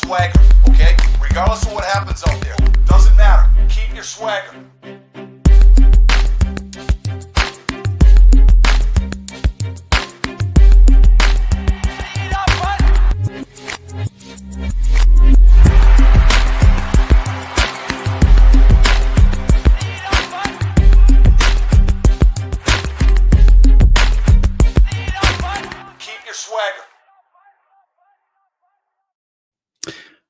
swagger, okay? Regardless of what happens out there. Doesn't matter. Keep your swagger.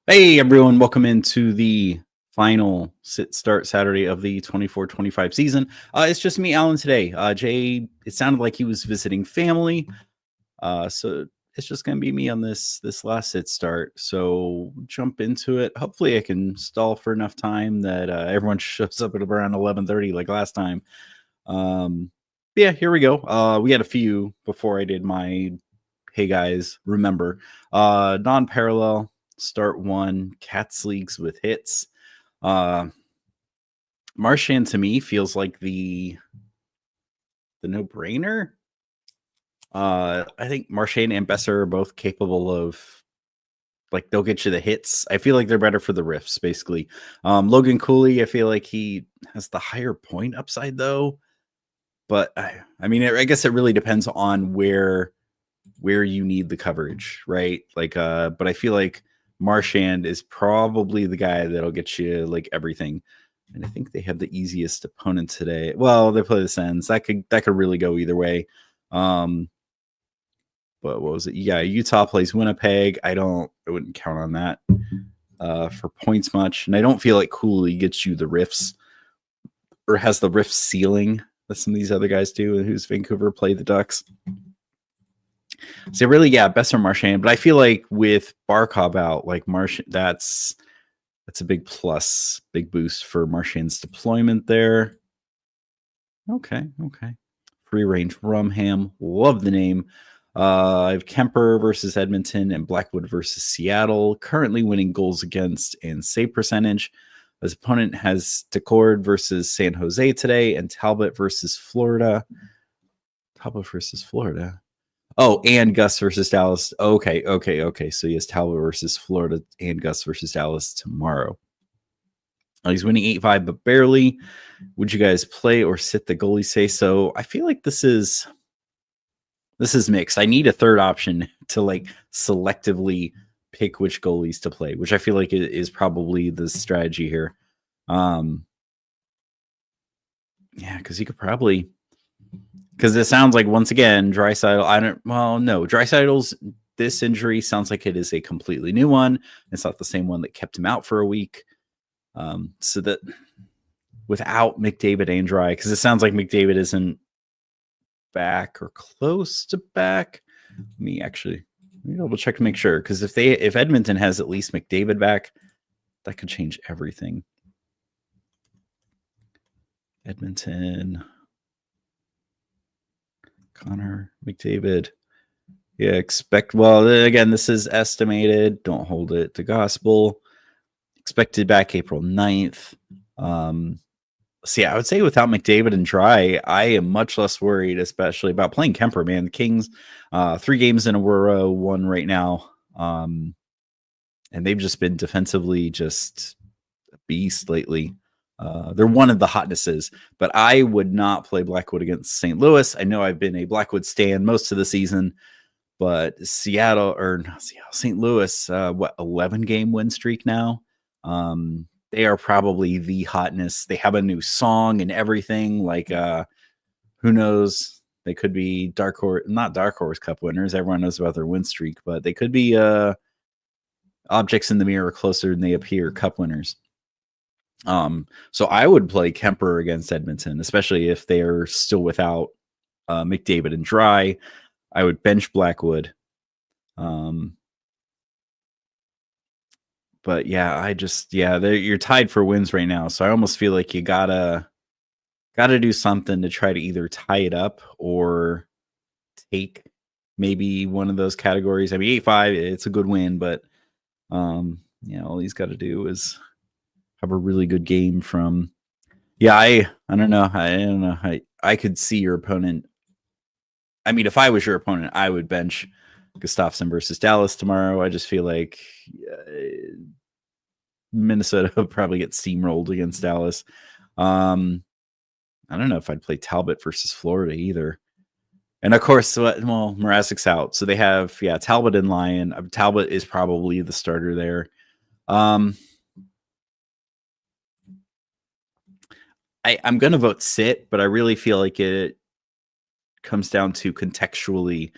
Hey everyone, welcome into the final sit-start Saturday of the 24-25 season. It's just me, Alan, today. Jay, it sounded like he was visiting family, so it's just going to be me on this last sit-start. So jump into it. Hopefully I can stall for enough time that everyone shows up at around 11:30 like last time. Yeah, here we go. We had a few before I did my, hey guys, remember, non-parallel. Start one, Cats Leagues with hits. Marchand to me feels like the no-brainer. I think Marchand and Besser are both capable of, like, they'll get you the hits. I feel like they're better for the riffs, basically. Logan Cooley, I feel like he has the higher point upside, though. But, I mean, I guess it really depends on where you need the coverage, right? Like, but I feel like Marchand is probably the guy that'll get you like everything. And I think they have the easiest opponent today. Well, they play the Sens. That could really go either way. But what was it? Yeah, Utah plays Winnipeg. I wouldn't count on that for points much. And I don't feel like Cooley gets you the riffs or has the riff ceiling that some of these other guys do, who's Vancouver play the Ducks. So really, yeah, Besser, Marchand, but I feel like with Barkov out, like Marchand, that's a big plus, big boost for Marchand's deployment there. Okay. Free range Rumham, love the name. I have Kemper versus Edmonton and Blackwood versus Seattle, currently winning goals against and save percentage. His opponent has Decord versus San Jose today and Talbot versus Florida. Oh, and Gus versus Dallas. Okay. So he has Talbot versus Florida and Gus versus Dallas tomorrow. He's winning 8-5, but barely. Would you guys play or sit the goalie say so? I feel like this is mixed. I need a third option to like selectively pick which goalies to play, which I feel like is probably the strategy here. Yeah, because you could probably. Because it sounds like, once again, Draisaitl's, this injury sounds like it is a completely new one. It's not the same one that kept him out for a week. So that without McDavid and Dry, because it sounds like McDavid isn't back or close to back. Let me double check to make sure. Because if Edmonton has at least McDavid back, that could change everything. Edmonton... Connor McDavid. Yeah, again, this is estimated. Don't hold it to gospel. Expected back April 9th. So yeah, I would say without McDavid and Dry, I am much less worried, especially about playing Kemper, man. The Kings, 3 games in a row, won right now. And they've just been defensively just a beast lately. They're one of the hotnesses, but I would not play Blackwood against St. Louis. I know I've been a Blackwood stan most of the season, but St. Louis, 11-game win streak now. They are probably the hotness. They have a new song and everything. Like, who knows? They could be not Dark Horse Cup winners. Everyone knows about their win streak, but they could be objects in the mirror closer than they appear Cup winners. So I would play Kemper against Edmonton, especially if they're still without McDavid and Dry. I would bench Blackwood. But yeah, you're tied for wins right now. So I almost feel like you gotta do something to try to either tie it up or take maybe one of those categories. I mean, 8-5, it's a good win, but all he's got to do is have a really good game from. Yeah, I don't know. I could see your opponent. I mean, if I was your opponent, I would bench Gustafsson versus Dallas tomorrow. I just feel like Minnesota will probably get steamrolled against Dallas. I don't know if I'd play Talbot versus Florida either. And of course, well, Mrazek's out. So they have, Talbot and Lyon. Talbot is probably the starter there. I'm going to vote sit, but I really feel like it comes down to contextually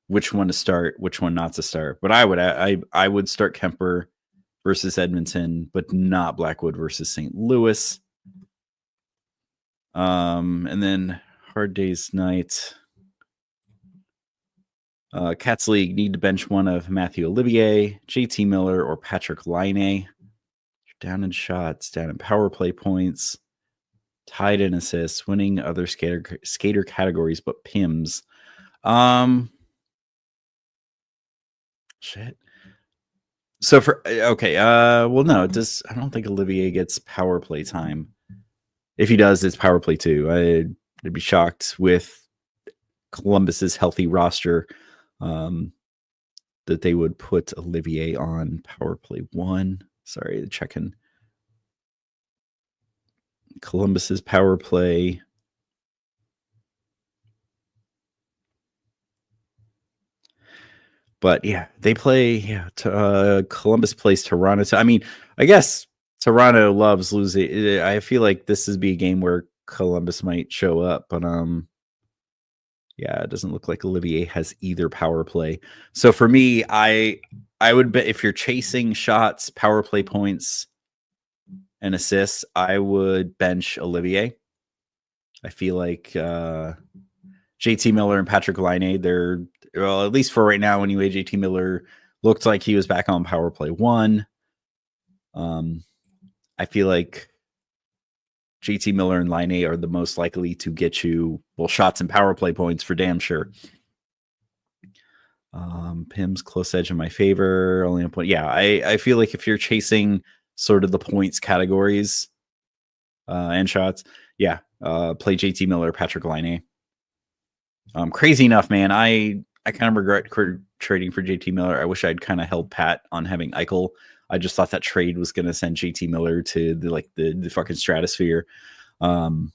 which one to start, which one not to start. But I would start Kemper versus Edmonton, but not Blackwood versus St. Louis. And then Hard Days Night. Cats League need to bench one of Matthew Olivier, JT Miller, or Patrick Laine. Down in shots, down in power play points, tied in assists, winning other skater categories, but PIMS. Shit. So well, no, I don't think Olivier gets power play time. If he does, it's power play 2. I'd be shocked with Columbus's healthy roster that they would put Olivier on power play 1. Sorry, checking Columbus's power play. But yeah, they play. Columbus plays Toronto. So, I mean, I guess Toronto loves losing. I feel like this would be a game where Columbus might show up, but it doesn't look like Olivier has either power play. So for me, I would bet if you're chasing shots, power play points, and assists, I would bench Olivier. I feel like JT Miller and Patrick Laine, they're, well, at least for right now anyway, JT Miller looked like he was back on power play 1. I feel like JT Miller and Laine are the most likely to get you, well, shots and power play points for damn sure. Pim's close edge in my favor. Only a point. Yeah, I feel like if you're chasing sort of the points categories and shots, play JT Miller, Patrick Laine. Crazy enough, man. I kind of regret trading for JT Miller. I wish I'd kind of held pat on having Eichel. I just thought that trade was going to send JT Miller to the fucking stratosphere. But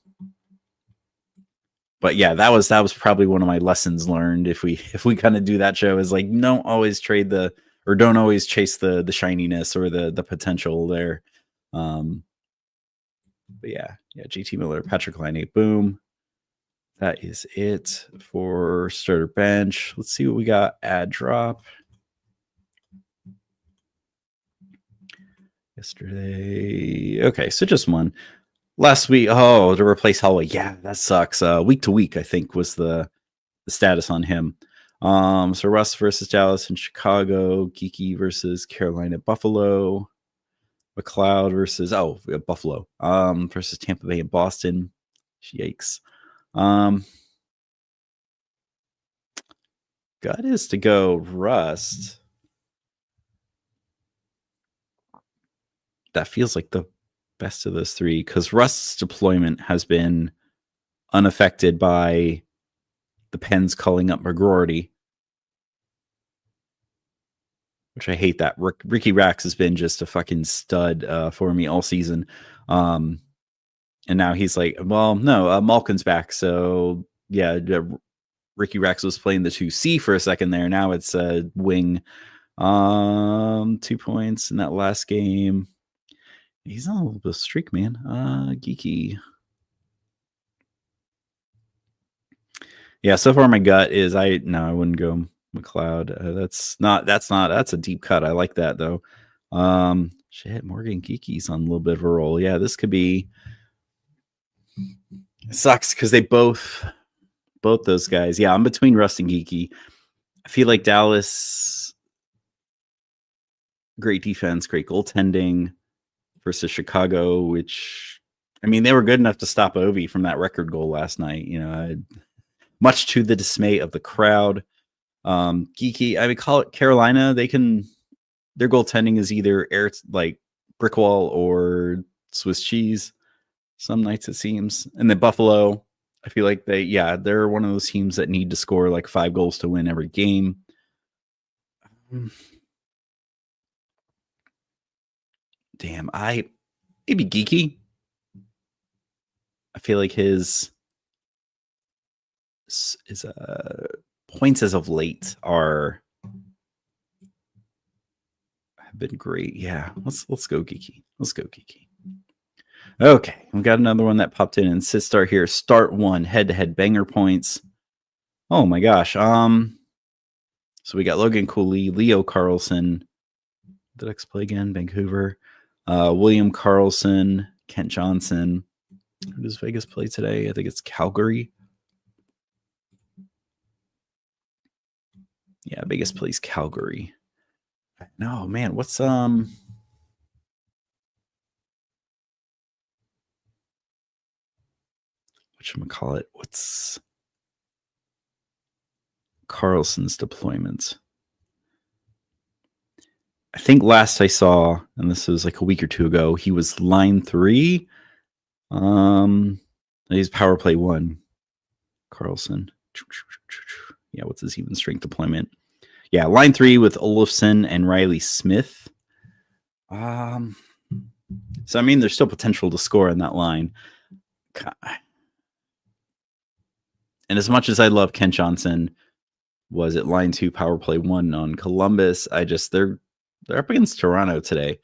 yeah, that was probably one of my lessons learned. If we kind of do that show, is like, don't always don't always chase the shininess or the potential there. But yeah, JT Miller, Patrick Laine, boom. That is it for starter bench. Let's see what we got. Ad drop. Yesterday. Okay, so just one. Last week, to replace Holloway. Yeah, that sucks. Week to week, I think, was the status on him. So Russ versus Dallas and Chicago. Geeky versus Carolina, Buffalo. McLeod versus Buffalo. Versus Tampa Bay and Boston. Yikes. Gut is to go Rust. That feels like the best of those three, because Rust's deployment has been unaffected by the Pens calling up McGroarty, which I hate that. Ricky Rax has been just a fucking stud for me all season. And now he's like, well, no, Malkin's back. So yeah, Ricky Rax was playing the 2C for a second there. Now it's a wing. 2 points in that last game. He's on a little bit of streak, man. Geeky. Yeah, so far my gut is I wouldn't go McLeod. That's a deep cut. I like that though. Morgan Geeky's on a little bit of a roll. Yeah, this could be. It sucks because they both those guys. Yeah, I'm between Rust and Geeky. I feel like Dallas, great defense, great goaltending. Versus Chicago, which, I mean, they were good enough to stop Ovi from that record goal last night. Much to the dismay of the crowd. Geeky, I would call it Carolina. Their goaltending is either brick wall or Swiss cheese. Some nights it seems. And then Buffalo, I feel like they're one of those teams that need to score like 5 goals to win every game. Damn, maybe Geeky. I feel like his points as of late have been great. Yeah, let's go Geeky. Let's go Geeky. Okay, we got another one that popped in and Start here. Start one head-to-head banger points. Oh my gosh. So we got Logan Cooley, Leo Carlson. Did X play again? Vancouver. William Carlson, Kent Johnson. Who does Vegas play today? I think it's Calgary. Yeah, Vegas plays Calgary. No, man, what's whatchamacallit? What's Carlson's deployment? I think last I saw, and this was like a week or two ago, he was line 3. He's power play 1. Carlson. Yeah, what's his even strength deployment? Yeah, line 3 with Olofsson and Riley Smith. So I mean, there's still potential to score in that line. And as much as I love Kent Johnson, was it line 2 power play 1 on Columbus? They're up against Toronto today.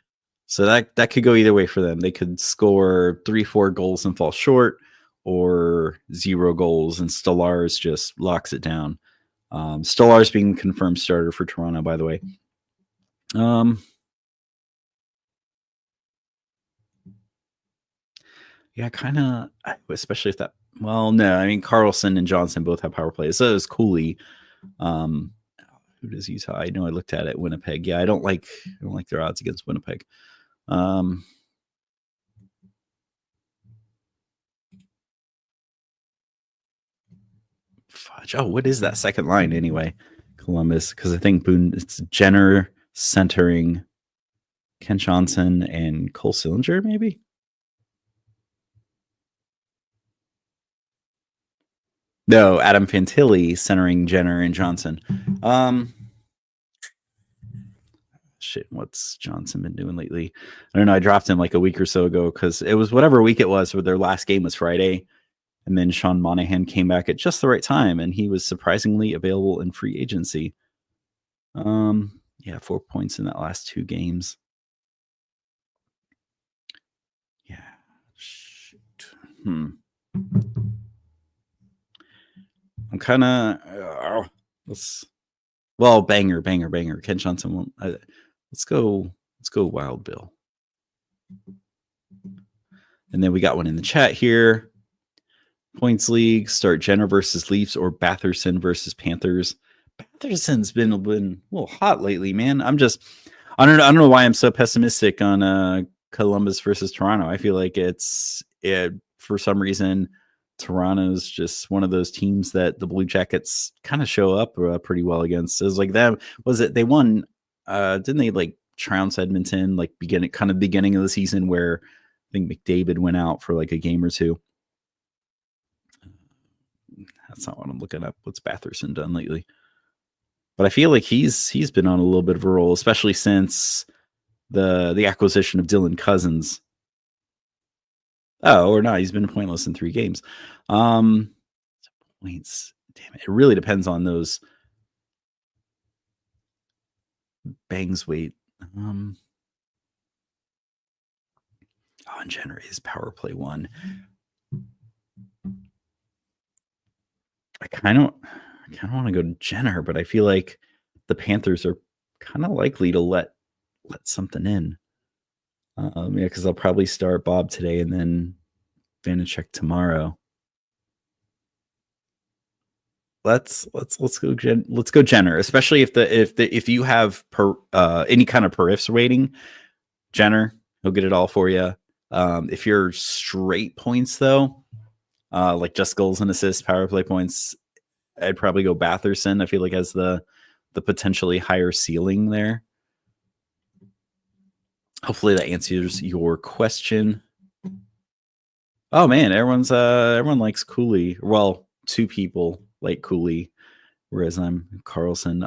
So that could go either way for them. They could score 3-4 goals and fall short, or 0 goals and Stolarz just locks it down. Stolarz being confirmed starter for Toronto, by the way. Yeah, kind of, especially if that. Well, no, I mean Carlson and Johnson both have power plays. So is Cooley. Who does Utah? I know I looked at it. Winnipeg. Yeah, I don't like their odds against Winnipeg. Fudge. Oh, what is that second line anyway? Columbus, because I think it's Jenner centering Kent Johnson and Cole Sillinger, maybe. No, Adam Fantilli centering Jenner and Johnson. Shit, what's Johnson been doing lately? I don't know. I dropped him like a week or so ago because it was whatever week it was where their last game was Friday. And then Sean Monahan came back at just the right time, and he was surprisingly available in free agency. Yeah, 4 points in that last 2 games. Yeah. Shoot. I'm kind of banger. Ken Johnson won't. Let's go Wild Bill. And then we got one in the chat here. Points League, start Jenner versus Leafs or Batherson versus Panthers. Batherson's been a little hot lately, man. I don't know why I'm so pessimistic on Columbus versus Toronto. I feel like for some reason Toronto's just one of those teams that the Blue Jackets kind of show up pretty well against. It was like that. Was it they won? Didn't they like trounce Edmonton like beginning of the season where I think McDavid went out for like a game or two? That's not what I'm looking up. What's Batherson done lately? But I feel like he's been on a little bit of a roll, especially since the acquisition of Dylan Cousins. Oh, or not. He's been pointless in 3 games. Points. Damn it. It really depends on those bangs weight. And Jenner is power play 1. I kind of want to go to Jenner, but I feel like the Panthers are kind of likely to let something in. Yeah, because they'll probably start Bob today and then Vanacek tomorrow. Let's go Jenner, especially if you have any kind of per-ifs rating. Jenner, he'll get it all for you. If you're straight points though, like just goals and assists, power play points, I'd probably go Batherson. I feel like has the potentially higher ceiling there. Hopefully that answers your question. Oh man, everyone likes Cooley. Well, 2 people like Cooley, whereas I'm Carlson.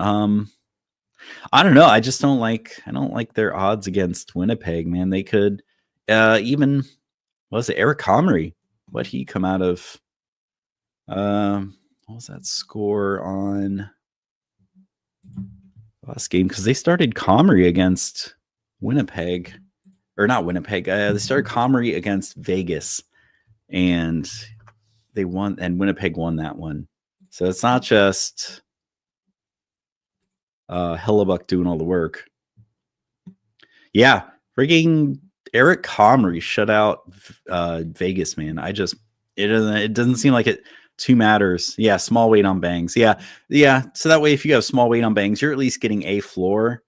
I don't know. I just don't like. I don't like their odds against Winnipeg. Man, they could even. What was it Eric Comrie? What he come out of? What was that score on last game? Because they started Comrie against Winnipeg, or not Winnipeg. They started Comrie against Vegas, and they won, and Winnipeg won that one. So it's not just Hellebuck doing all the work. Yeah, frigging Eric Comrie shut out Vegas, man. It doesn't seem like it too matters. Yeah, small weight on bangs. Yeah. So that way, if you have small weight on bangs, you're at least getting a floor.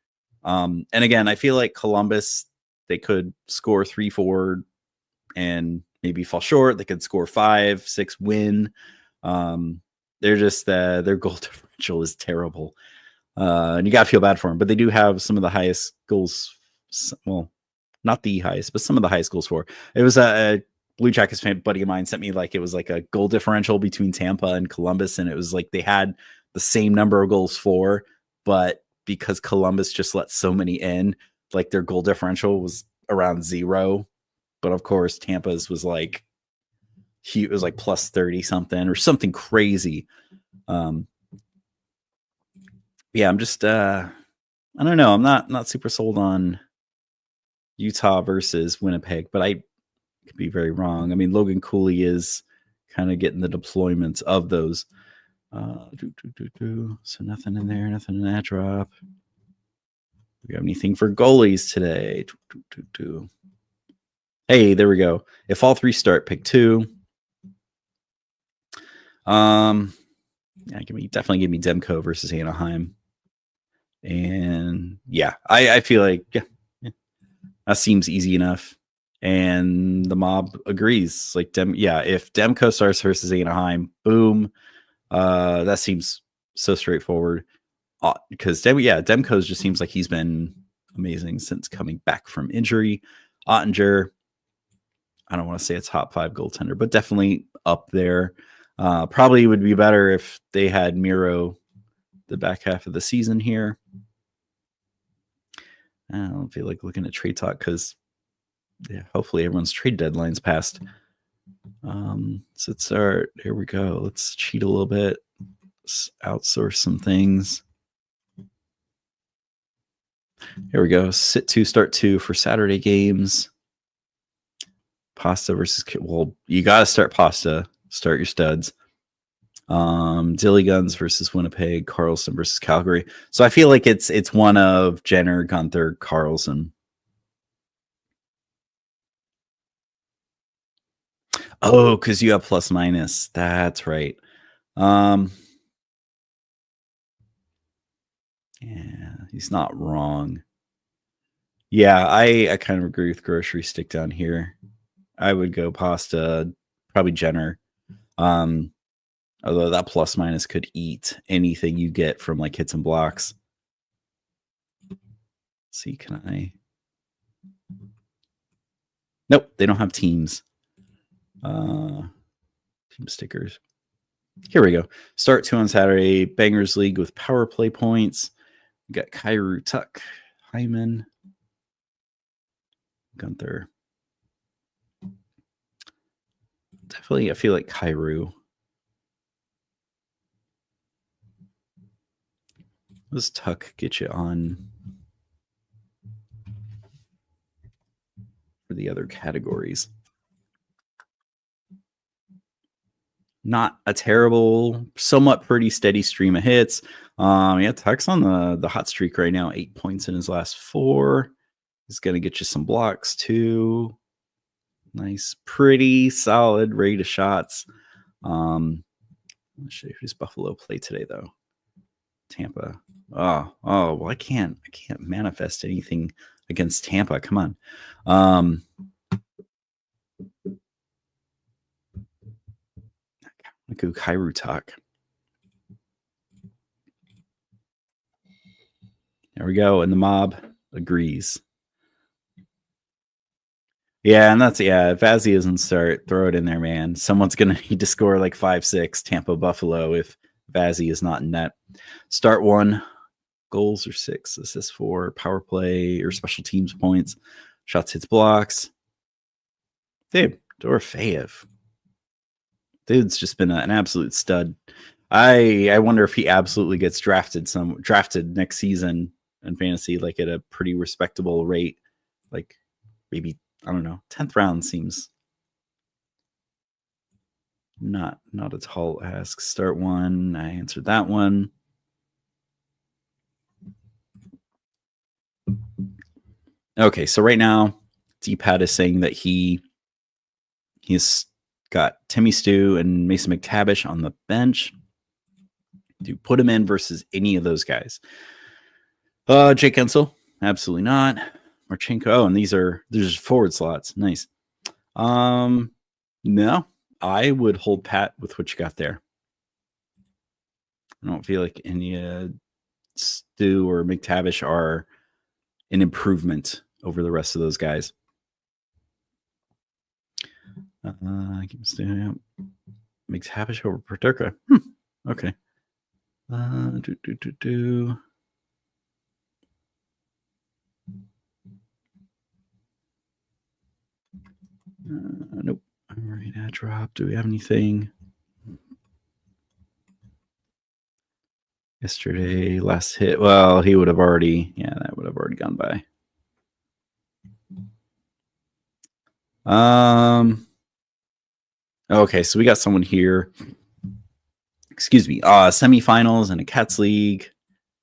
And again, I feel like Columbus, they could score 3-4 and maybe fall short. They could score 5-6, win. They're just their goal differential is terrible. And you got to feel bad for them, but they do have some of the highest goals. Well, not the highest, but some of the highest goals for. It was a Blue Jackets fan buddy of mine sent me it was like a goal differential between Tampa and Columbus, and it was like they had the same number of goals for, but because Columbus just let so many in, like their goal differential was around 0. But of course, Tampa's was like it was like plus 30 something or something crazy. Yeah, I'm just I don't know. I'm not super sold on Utah versus Winnipeg, but I could be very wrong. I mean, Logan Cooley is kind of getting the deployments of those. So nothing in there, nothing in that drop. Do we have anything for goalies today? Hey, there we go. If all 3 start, pick 2. Yeah, definitely give me Demko versus Anaheim. And yeah, I feel like that seems easy enough. And the mob agrees. Like if Demko starts versus Anaheim, boom. That seems so straightforward. Because Demko just seems like he's been amazing since coming back from injury. Ottinger, I don't want to say a top 5 goaltender, but definitely up there. Probably would be better if they had Miro the back half of the season here. I don't feel like looking at trade talk because hopefully everyone's trade deadline's passed. So let's start. Here we go. Let's cheat a little bit. Let's outsource some things. Here we go. Sit 2, start 2 for Saturday games. Pasta versus you got to start Pasta. Start your studs. Dilly Guns versus Winnipeg. Carlson versus Calgary. So I feel like it's one of Jenner, Gunther, Carlson. Oh, because you have plus minus. That's right. Yeah, he's not wrong. Yeah, I kind of agree with Grocery Stick down here. I would go Pasta, probably Jenner. Although that plus minus could eat anything you get from like hits and blocks. Let's see, can I? Nope, they don't have teams. Team stickers. Here we go. Start 2 on Saturday. Bangers League with power play points. We got Kyrou, Tuck, Hyman, Gunther. Definitely, I feel like Kyrou. Let's Tuck get you on for the other categories. Not a terrible, somewhat pretty steady stream of hits. Yeah, Tuck's on the hot streak right now. 8 points in his last 4. He's going to get you some blocks too. Nice, pretty solid rate of shots. Let's show you who's Buffalo play today though. Tampa. Oh, well, I can't manifest anything against Tampa. Come on. Go Kyrou Tuck. There we go. And the mob agrees. Yeah, and that's if Vazzy doesn't start, throw it in there, man. Someone's gonna need to score like 5-6 Tampa Buffalo if Vazzy is not in net. Start 1. goals or 6, assists 4, power play or special teams points, shots, hits, blocks. Dude, Dorofeyev. Dude's just been an absolute stud. I wonder if he absolutely gets drafted next season in fantasy, like at a pretty respectable rate. Like maybe, I don't know, 10th round seems not a tall ask. Start one. I answered that one. Okay, so right now, D-Pad is saying that he's got Timmy Stu and Mason McTavish on the bench. Do put him in versus any of those guys. Jake Ensel, absolutely not. Marchenko. Oh, and there's forward slots. Nice. No, I would hold pat with what you got there. I don't feel like any Stu or McTavish are an improvement over the rest of those guys. McTavish over Paterka. Okay. Nope. Arena drop. Do we have anything? Yesterday, last hit. Well, he would have already. Yeah, that would have already gone by. Okay, so we got someone here. Excuse me. Semifinals in a Cats League.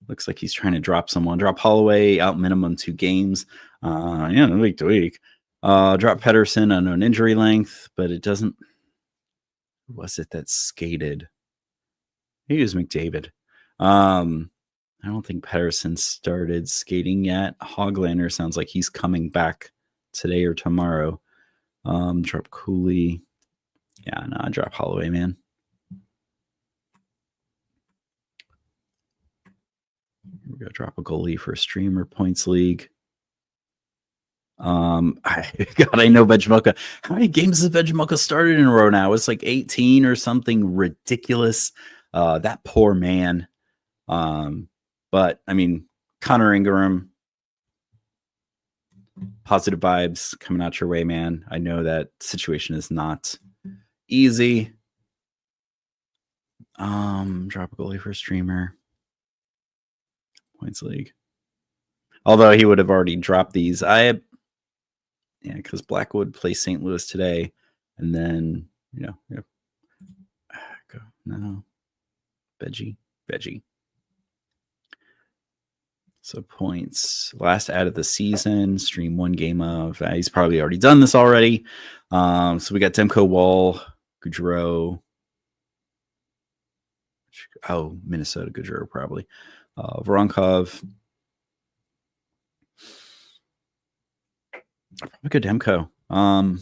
Looks like he's trying to drop someone. Drop Holloway out minimum 2 games. Week to week. Drop Pedersen on an injury length, but it doesn't. Who was it that skated? He was McDavid. I don't think Pedersen started skating yet. Hoglander sounds like he's coming back today or tomorrow. Drop Cooley. Yeah, no, I drop Holloway, man. We're gonna drop a goalie for a streamer points league. I know Vegmoka. How many games has Vegmoka started in a row now? It's like 18 or something ridiculous. That poor man. But I mean, Connor Ingram, positive vibes coming out your way, man. I know that situation is not easy. Drop a goalie for a streamer. Points league. Although he would have already dropped these. Because Blackwood plays St. Louis today. And then, Veggie. So points. Last ad of the season. Stream 1 game of. He's probably already done this already. So we got Demko, Wall, Gaudreau. Minnesota Gaudreau probably. Voronkov. Probably good Demko. I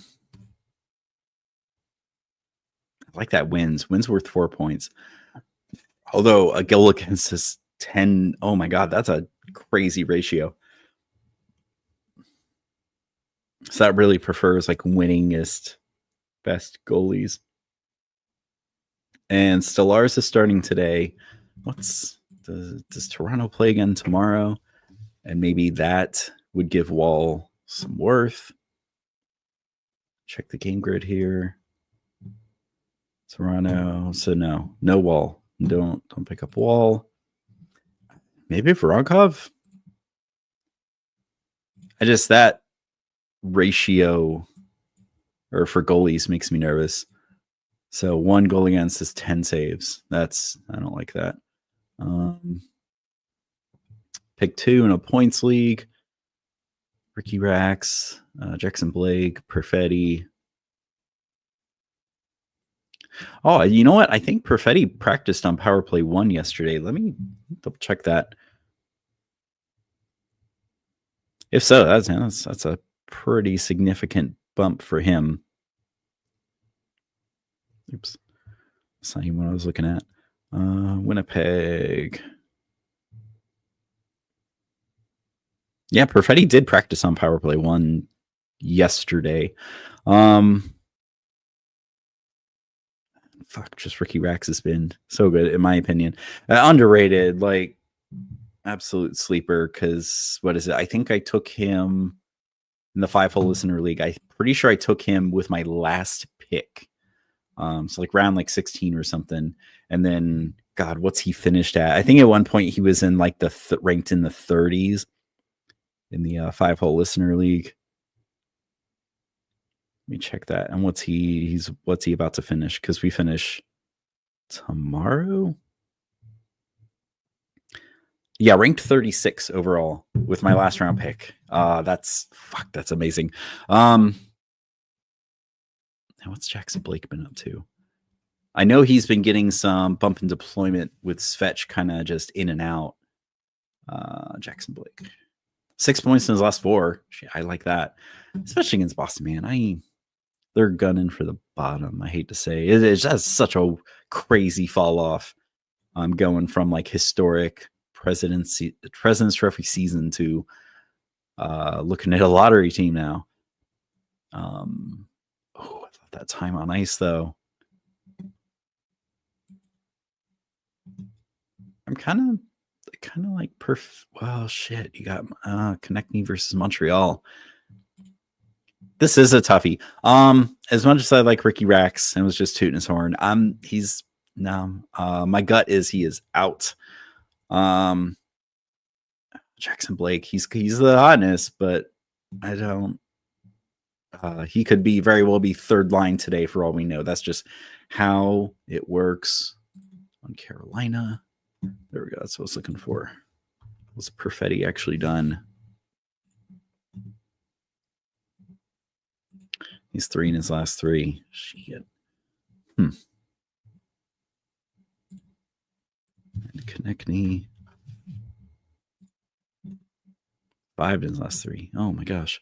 like that wins. Wins worth 4 points. Although a goal against is 10. Oh my God, that's a crazy ratio. So that really prefers like winningest best goalies. And Stellaris is starting today. Does Toronto play again tomorrow? And maybe that would give Wall some worth. Check the game grid here. Toronto. So no Wall. Don't pick up Wall. Maybe Voronkov. That ratio or for goalies makes me nervous. So 1 goal against is 10 saves. I don't like that. Pick 2 in a points league. Ricky Rax, Jackson Blake, Perfetti. Oh, you know what? I think Perfetti practiced on Power Play 1 yesterday. Let me double check that. If so, that's a pretty significant bump for him. Oops. That's not even what I was looking at. Winnipeg. Yeah, Perfetti did practice on Power Play 1 yesterday. Just Ricky Rax has been so good, in my opinion. Underrated. Like, absolute sleeper because what is it? I think I took him in the 5-hole listener league. I'm pretty sure I took him with my last pick. So like round like 16 or something. And then God, what's he finished at? I think at one point he was in like the ranked in the 30s in the 5-hole listener league. Let me check that. And what's he about to finish? Because we finish tomorrow. Yeah, ranked 36 overall with my last round pick. That's amazing. Now what's Jackson Blake been up to? I know he's been getting some bump in deployment with Svetch kind of just in and out. Jackson Blake. 6 points in his last 4. I like that. Especially against Boston, man. They're gunning for the bottom. I hate to say it. It's just such a crazy fall off. I'm going from like historic President's Trophy season to looking at a lottery team now. I thought that time on ice though. I'm kind of like well, shit. You got Konechny versus Montreal. This is a toughie. As much as I like Ricky Rax and was just tooting his horn, my gut is he is out. Jackson Blake, he's the hotness, but I don't. He could very well be third line today for all we know. That's just how it works on Carolina. There we go. That's what I was looking for. What's Perfetti actually done? He's 3 in his last 3. Shit. And Konechny. 5 in his last 3. Oh my gosh.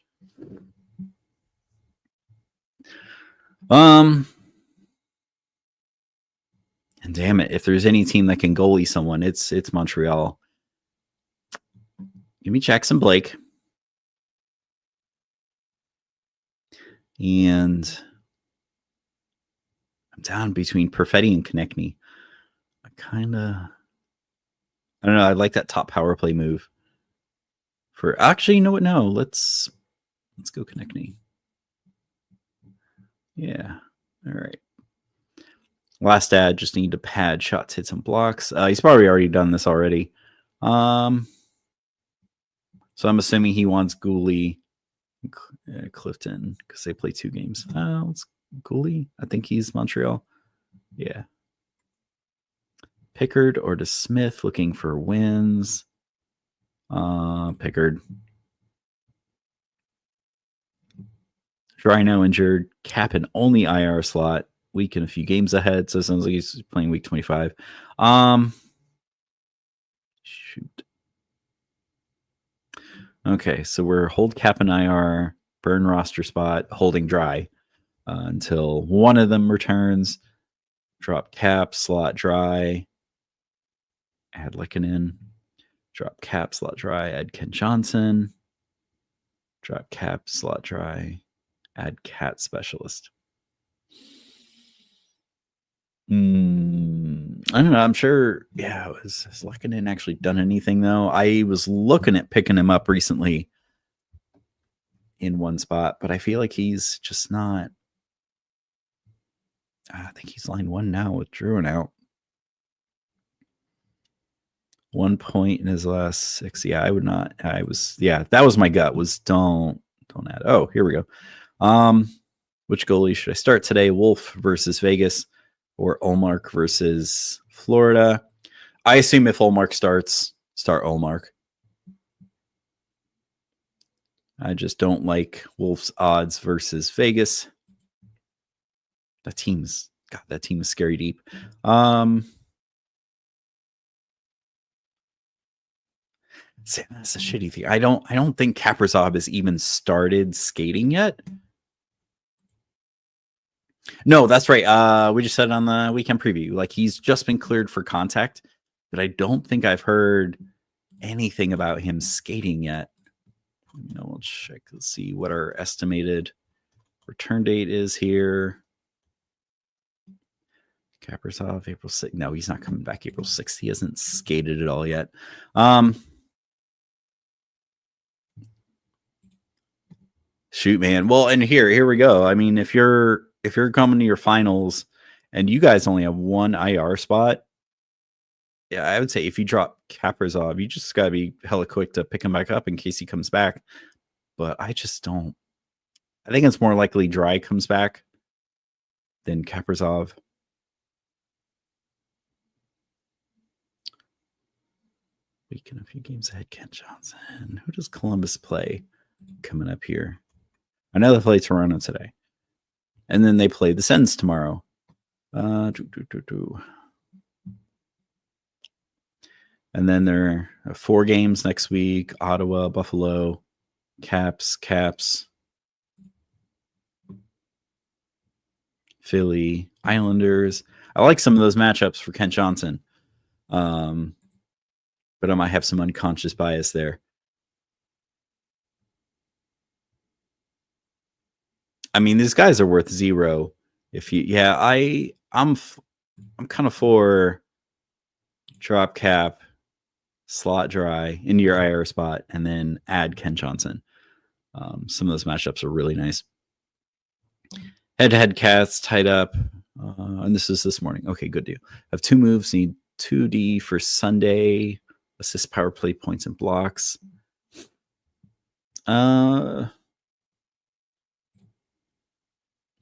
And damn it, if there's any team that can goalie someone, it's Montreal. Give me Jackson Blake. And I'm down between Perfetti and Konechny. I don't know. I like that top power play move. Actually, you know what? No, let's go Konechny. Yeah. All right. Last ad, just need to pad shots, hits, and blocks. He's probably already done this already. So I'm assuming he wants Gooley, Clifton, because they play 2 games. It's Gooley. I think he's Montreal. Yeah. Pickard or DeSmith looking for wins. Pickard. Drino injured. Cap and only IR slot. Week and a few games ahead. So it sounds like he's playing week 25. Shoot. Okay, so we're hold Cap and IR, burn roster spot, holding dry until one of them returns. Drop Cap, slot dry. Add Likanen. Drop Cap, slot dry. Add Ken Johnson. Drop Cap, slot dry. Add Cat Specialist. I don't know. I'm sure. Yeah, has Lekanen actually done anything though? I was looking at picking him up recently in one spot, but I feel like he's just not. I think he's line 1 now with Drouin out. 1 point in his last 6. Yeah, I would not. That was my gut. Was don't add. Oh, here we go. Which goalie should I start today? Wolf versus Vegas. Or Ullmark versus Florida. I assume if Ullmark starts, start Ullmark. I just don't like Wolf's odds versus Vegas. That team is scary deep. That's a shitty thing. I don't think Kaprizov has even started skating yet. No, that's right. We just said on the weekend preview, like he's just been cleared for contact, but I don't think I've heard anything about him skating yet. We'll check. Let's see what our estimated return date is here. Kaprizov, April 6th. No, he's not coming back April 6th. He hasn't skated at all yet. Shoot, man. Well, and here we go. I mean, if you're coming to your finals and you guys only have one IR spot, yeah, I would say if you drop Kaprizov, you just gotta be hella quick to pick him back up in case he comes back. But I just don't. I think it's more likely Dry comes back than Kaprizov. Weekend a few games ahead. Kent Johnson. Who does Columbus play coming up here? I know they play Toronto today, and then they play the Sens tomorrow. And then there are 4 games next week: Ottawa, Buffalo, Caps, Philly, Islanders. I like some of those matchups for Kent Johnson. But I might have some unconscious bias there. I mean, these guys are worth 0. If you, yeah, I'm kind of for drop Cap, slot Dry into your IR spot, and then add Kent Johnson. Some of those matchups are really nice. Head-to-head Cats tied up, and this is this morning. Okay, good deal. I have 2 moves. Need 2D for Sunday. Assist, power play, points, and blocks.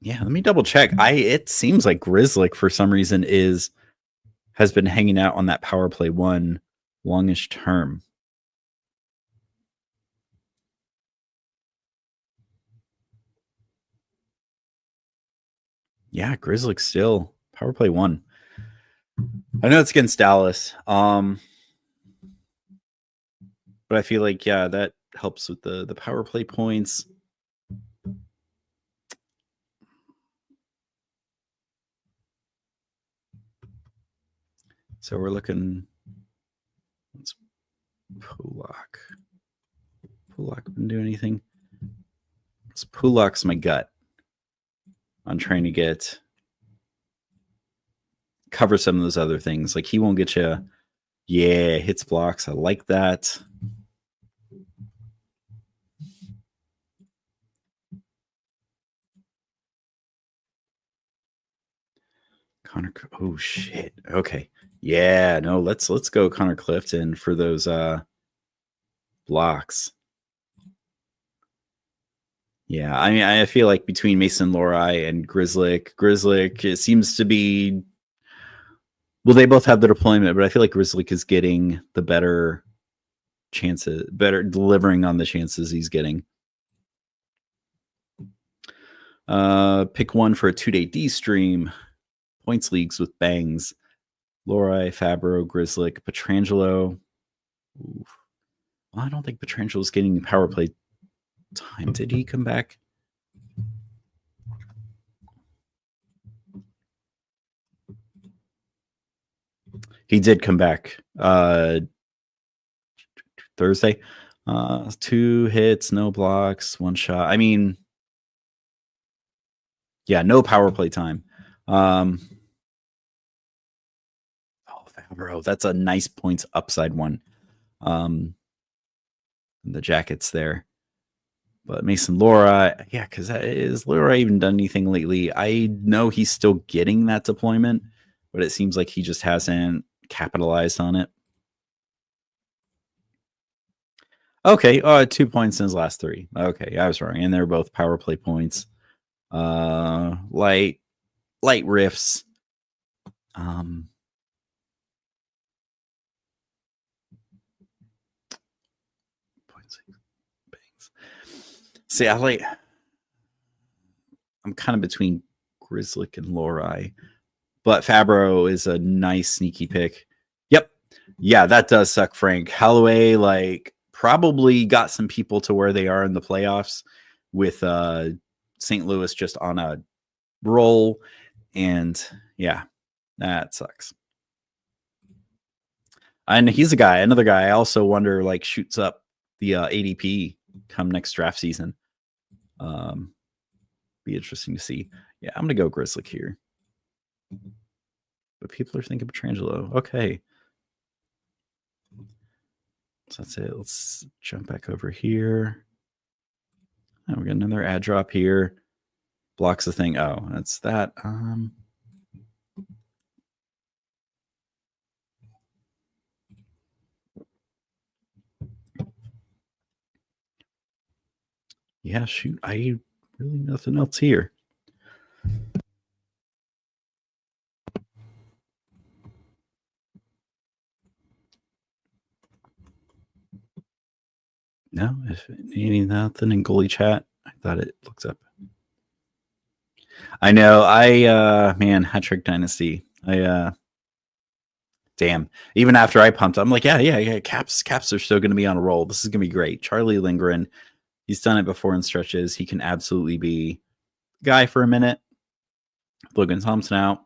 Yeah, let me double check. It seems like Grzelcyk for some reason has been hanging out on that power play 1 longish term. Yeah, Grzelcyk still power play 1. I know it's against Dallas. But I feel like, yeah, that helps with the power play points. So we're looking. Let's Pulock. Pulock been doing anything? Pulock's my gut on trying to cover some of those other things. Like he won't get you. Yeah, hits, blocks. I like that. Connor. Oh shit. Okay. Yeah. No. Let's go Connor Clifton for those blocks. Yeah. I mean, I feel like between Mason Lohrei and Grzelcyk, it seems to be. Well, they both have the deployment, but I feel like Grzelcyk is getting the better chances, better delivering on the chances he's getting. Pick one for a 2-day D stream. Points leagues with bangs. Lohrei, Fabro, Grzelcyk, Pietrangelo. Well, I don't think Pietrangelo's getting power play time. Did he come back? He did come back Thursday. 2 hits, no blocks, 1 shot. I mean, yeah, no power play time. Oh, Fabro, that's a nice points upside one. The Jackets there. But Mason Lohrei, yeah, because is Lohrei even done anything lately? I know he's still getting that deployment, but it seems like he just hasn't capitalized on it. Okay, 2 points in his last 3. Okay, I was wrong, and they're both power play points. Light riffs. See, I'm kind of between Grzelcyk and Lohrei, but Fabro is a nice sneaky pick. Yep. Yeah, that does suck, Frank. Holloway, probably got some people to where they are in the playoffs with St. Louis just on a roll. And yeah, that sucks. And he's another guy I also wonder, shoots up the ADP come next draft season. Be interesting to see. Yeah, I'm gonna go Grzelcyk here. But people are thinking Pietrangelo. Okay. So that's it. Let's jump back over here. we got another ad drop here. Blocks the thing. Oh, that's that. Yeah, shoot. I really nothing else here. No, if any nothing in goalie chat, I thought it looks up. I know. Man, Hat Trick Dynasty. Damn. Even after I pumped, I'm like, yeah. Caps are still going to be on a roll. This is going to be great. Charlie Lindgren, he's done it before in stretches. He can absolutely be the guy for a minute. Logan Thompson out.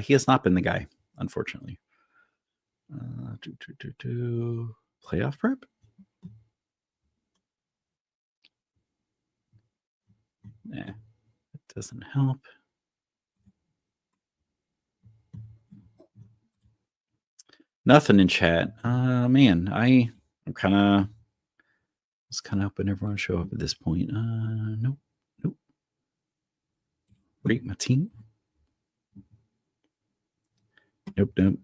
He has not been the guy, unfortunately. Playoff prep? Nah, it doesn't help. Nothing in chat. Man, I was kind of hoping everyone would show up at this point. Nope. Rate my team. Nope.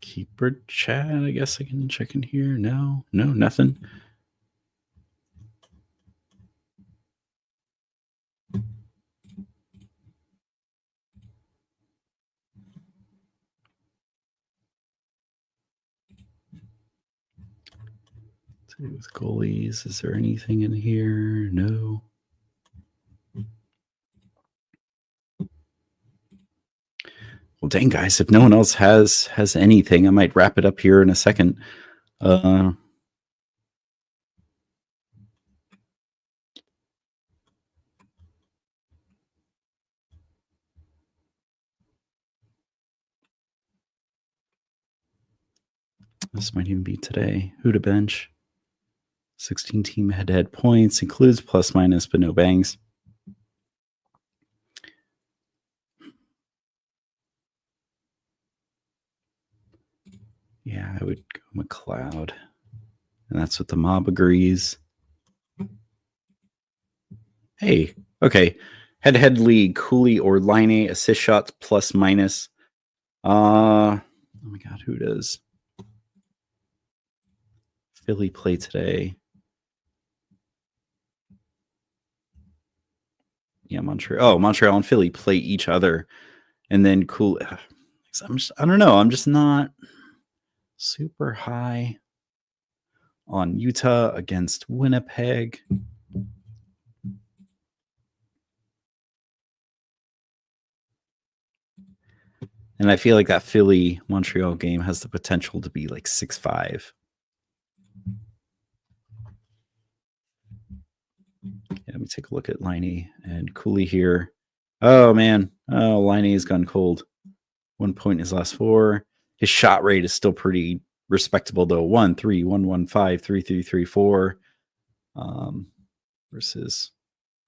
Keeper chat, I guess I can check in here. No, nothing. With goalies, is there anything in here? No. Well, dang, guys, if no one else has anything, I might wrap it up here in a second. This might even be today. Who to bench? 16 team head-to-head points, includes plus minus, but no bangs. Yeah, I would go McLeod. And that's what the mob agrees. Hey, okay. Head-to-head league, Cooley or Line assist shots plus minus. Oh my God, who does? Philly play today. Yeah, Montreal and Philly play each other. And then Cooley. I don't know. I'm just not super high on Utah against Winnipeg. And I feel like that Philly Montreal game has the potential to be like 6-5. Yeah, let me take a look at Liney and Cooley here. Oh man. Oh, Liney has gone cold. 1 point in his last 4. His shot rate is still pretty respectable though. 1-3, 1-1-5, 3-3-3-4. Versus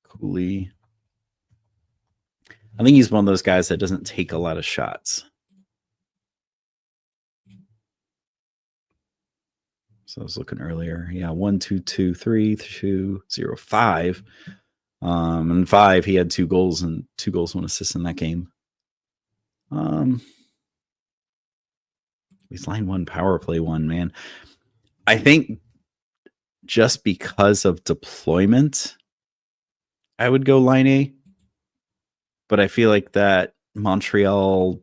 Cooley. I think he's one of those guys that doesn't take a lot of shots. So I was looking earlier. Yeah, 1, 2, 2, 3, 2, 0, 5. And 5, he had 2 goals and 2 goals, 1 assist in that game. He's line 1, power play 1, man. I think just because of deployment, I would go line A. But I feel like that Montreal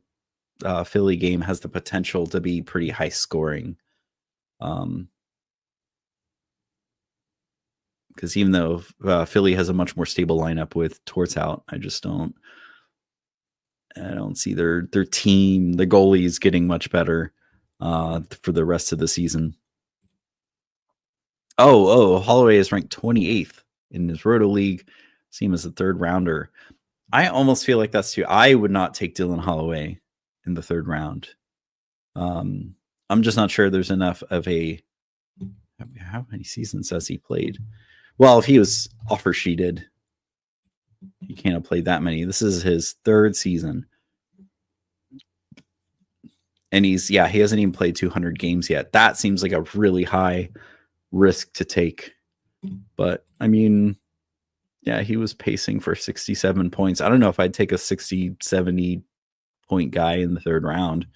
Philly game has the potential to be pretty high scoring. Because even though Philly has a much more stable lineup with Torts out, I don't see their team, the goalies getting much better for the rest of the season. Oh, Holloway is ranked 28th in his Roto League, same as the 3rd rounder. I almost feel like that's too. I would not take Dylan Holloway in the 3rd round. I'm just not sure there's enough of a. How many seasons has he played? Well, if he was offer sheeted, He can't have played that many. This is his third season. And he hasn't even played 200 games yet. That seems like a really high risk to take. But I mean, yeah, he was pacing for 67 points. I don't know if I'd take a 60, 70 point guy in the third round.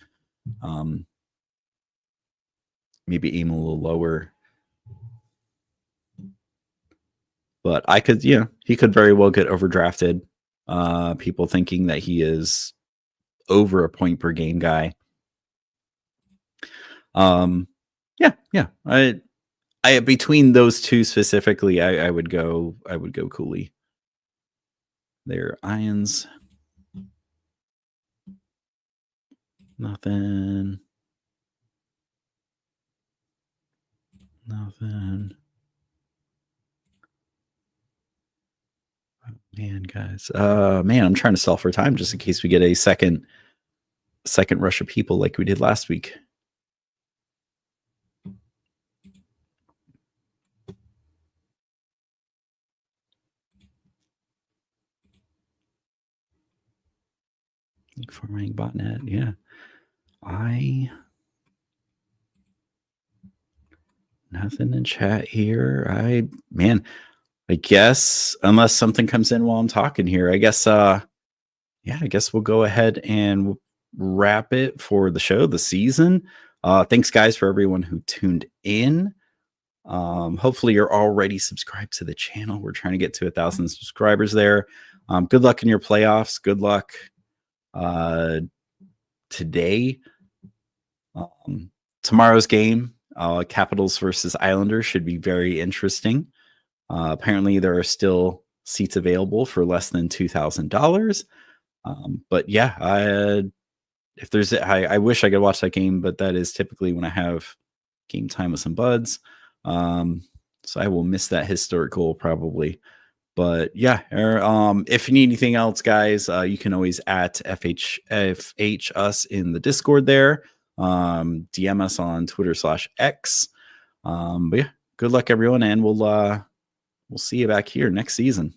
Maybe aim a little lower. But I could, he could very well get overdrafted. People thinking that he is over a point per game guy. I between those two specifically, I would go Cooley. There, Ions. Nothing. Man, guys. Man, I'm trying to sell for time just in case we get a second rush of people like we did last week. Formatting botnet, yeah. Nothing in chat here. I guess unless something comes in while I'm talking here, I guess we'll go ahead and wrap it for the show, the season. Thanks guys for everyone who tuned in. Hopefully you're already subscribed to the channel. We're trying to get to 1,000 subscribers there. Good luck in your playoffs. Good luck today. Tomorrow's game, Capitals versus Islanders, should be very interesting. Apparently there are still seats available for less than $2,000. But yeah, if there's, I wish I could watch that game, but that is typically when I have game time with some buds. So I will miss that historical probably. But yeah, if you need anything else, guys, you can always at FH us in the Discord there. DM us on Twitter/X. But yeah, good luck everyone, and we'll see you back here next season.